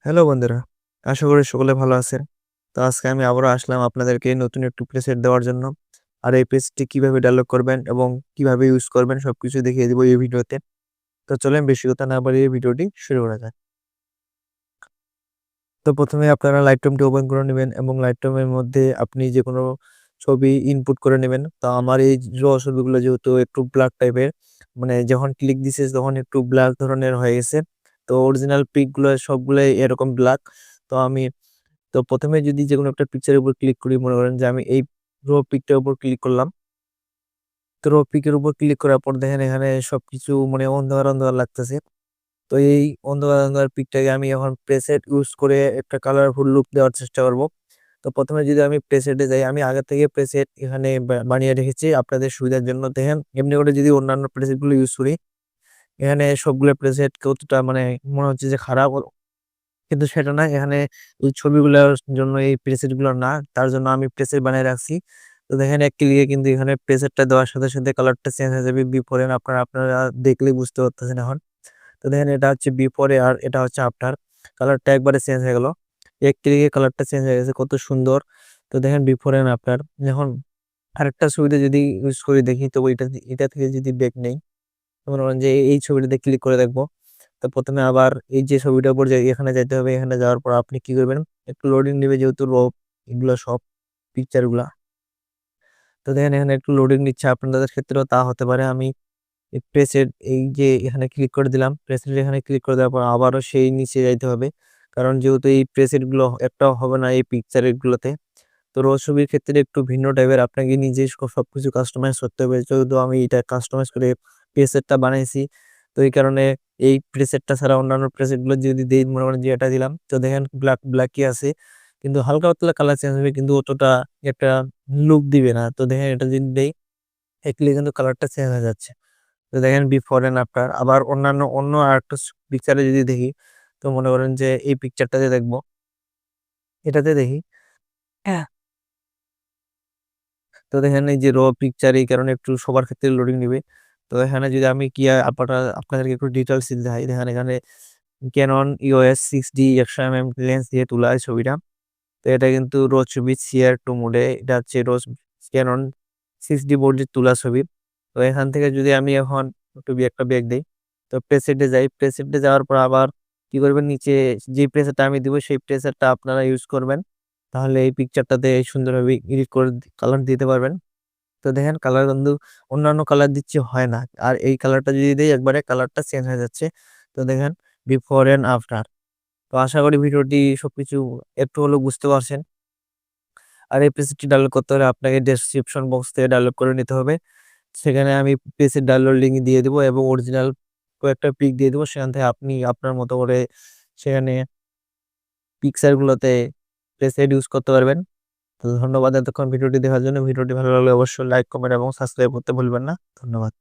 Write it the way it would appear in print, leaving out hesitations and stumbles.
Hello বন্ধুরা, আশা করি সকলে ভালো আছেন। তো আজকে আমি আবারও আসলাম আপনাদেরকে নতুন একটু প্রেসেট দেওয়ার জন্য। আর এই প্রেসটি কিভাবে ডাউনলোড করবেন এবং কিভাবে ইউজ করবেন সবকিছু দেখিয়ে দিব এই ভিডিওতে। তো চলেন বেশি কথা না বাড়িয়ে ভিডিওটি শুরু করা যাক। তো ১ম এ আপনারা লাইটরুমটি ওপেন করে নিবেন এবং লাইটরুমের মধ্যে আপনি যেকোনো ছবি ইনপুট করে নিবেন। তো আমার এই ছবিগুলো যেহেতু একটু ব্লার টাইপের, মানে যখন ক্লিক দিছি তখন একটু ব্লার ধরনের হয়ে গেছে। তো অরিজিনাল পিক গুলো সবগুলাই এরকম ব্লাক। তো আমি তো ১ম এ যদি যেকোনো একটা পিকচারের উপর ক্লিক করি, মনে করেন যে আমি এই পিকটার উপর ক্লিক করলাম। তো পিকের উপর ক্লিক করার পর দেখেন এখানে সবকিছু মানে অন্ধকার, অন্ধকার লাগতেছে। তো এই অন্ধকার, অন্ধকার পিকটাকে আমি এখন প্রেসেট ইউজ করে একটা কালারফুল লুক দেওয়ার চেষ্টা করব। তো ১ম এ যদি আমি প্রেসেটে যাই, আমি আগে থেকে প্রেসেট এখানে বানিয়ে রেখেছি আপনাদের সুবিধার জন্য। দেখেন এমনি করে যদি অন্যান্য প্রেসেট গুলো ইউজ করি, এখানে সবগুলো প্রেসেট কতটা মানে মনে হচ্ছে যে খারাপ, কিন্তু সেটা না। এখানে ওই ছবিগুলোর জন্য এই প্রেসেট গুলো না। তার জন্য আমি প্রেসেট বানায় রাখছি। তো দেখেন এক ক্লিকে কিন্তু এখানে প্রেসেটটা দেওয়ার সাথে, সাথে কালারটা চেঞ্জ হয়ে যাবে। বিফোর এন্ড আফটার আপনারা দেখলেই বুঝতে পারতেছেন এখন। তো দেখেন এটা হচ্ছে বিফোরে আর এটা হচ্ছে আফটার। কালারটা একবারে চেঞ্জ হয়ে গেল। এক ক্লিকে কালারটা চেঞ্জ হয়ে গেছে। কত সুন্দর। তো দেখেন বিফোর এন্ড আফটার। এখন আরেকটা ছবিতে যদি ইউজ করে দেখি, তো এটা থেকে যদি ব্যাক নেই, মনে করেন যে এই ছবিটাতে ক্লিক করে দেখবো। তো ১ম এ আবার এই যে ছবিটার উপর এখানে যাইতে হবে। এখানে যাওয়ার পর আপনি কি করবেন? একটু লোডিং নিবে, যেহেতু এগুলা সব পিকচার গুলা। তো দেখেন এখানে একটু লোডিং নিচ্ছে। আপনাদের ক্ষেত্রেও তা হতে পারে। আমি প্রেসের এই যে এখানে ক্লিক করে দিলাম। প্রেসের এখানে ক্লিক করে দেওয়ার পর আবারও সেই নিচে যাইতে হবে। কারণ যেহেতু এই প্রেসেট গুলো একটাও হবে না এই পিকচারের গুলোতে। তো ছবির ক্ষেত্রে একটু ভিন্ন টাইপের, আপনাকে নিজে সবকিছু কাস্টমাইজ করতে হবে। যেহেতু আমি এটা কাস্টমাইজ করে প্রেসেটটা বানাইছি। তো এই কারণে এই প্রেসেটটা ছাড়া অন্যান্য প্রেসেট গুলো যদি দেই, মনে করেন যে এটা দিলাম, তো দেখেন ব্ল্যাকই আছে। কিন্তু হালকা পাতলা কালার চেঞ্জ হবে, কিন্তু অতটা একটা লুক দিবে না। তো দেখেন এটা যদি দেই, দেখলে কিন্তু কালারটা চেঞ্জ হয়ে যাচ্ছে। তো দেখেন বিফোর এন্ড আফটার। আবার অন্য আরেকটা পিকচারে যদি দেখি, তো মনে করেন যে এই পিকচারটাতে দেখবো, এটাতে দেখি। হ্যাঁ। তো দেখেন এই যে পিকচার, এই কারণে একটু সবার ক্ষেত্রে লোডিং নিবে। তো এখানে যদি আমি কি আপনাদেরকে একটু ডিটেইলস দেখাই, দেখেন এখানে Canon EOS 6D 100 mm lens দিয়ে তোলা এই ছবিটা। তো এটা কিন্তু ছবি CR2 মোডে, এটা হচ্ছে Canon 6D বোর্ড দিয়ে তোলা ছবি। তো এখান থেকে যদি আমি এখন একটু একটা ব্যাক দেই, তো প্রেসেটে যাই। প্রেসেটে যাওয়ার পর আবার কি করবেন, নিচে যে প্রেসারটা আমি দিব সেই প্রেসারটা আপনারা ইউজ করবেন। তাহলে এই পিকচারটাতে সুন্দরভাবে এডিট করে কালার দিতে পারবেন। তো দেখেন কালার কিন্তু অন্যান্য কালার দিচ্ছি হয় না। আর এই কালারটা যদি দেই, একবারে কালারটা চেঞ্জ হয়ে যাচ্ছে। তো দেখেন বিফোর এন্ড আফটার। তো আশা করি ভিডিওটি সবকিছু একটু হলেও বুঝতে পারছেন। আর এই পিসিটি ডাউনলোড করতে হলে আপনাকে ডেসক্রিপশন বক্স থেকে ডাউনলোড করে নিতে হবে। সেখানে আমি পিসির ডাউনলোড লিঙ্ক দিয়ে দিব এবং অরিজিনাল কয়েকটা পিক দিয়ে দিব। সেখান থেকে আপনি আপনার মতো করে সেখানে পিকচার গুলোতে প্রেসেড ইউজ করতে পারবেন। তো ধন্যবাদ এতক্ষণ ভিডিওটি দেখার জন্য। ভিডিওটি ভালো লাগলে অবশ্যই লাইক, কমেন্ট এবং সাবস্ক্রাইব করতে ভুলবেন না। ধন্যবাদ।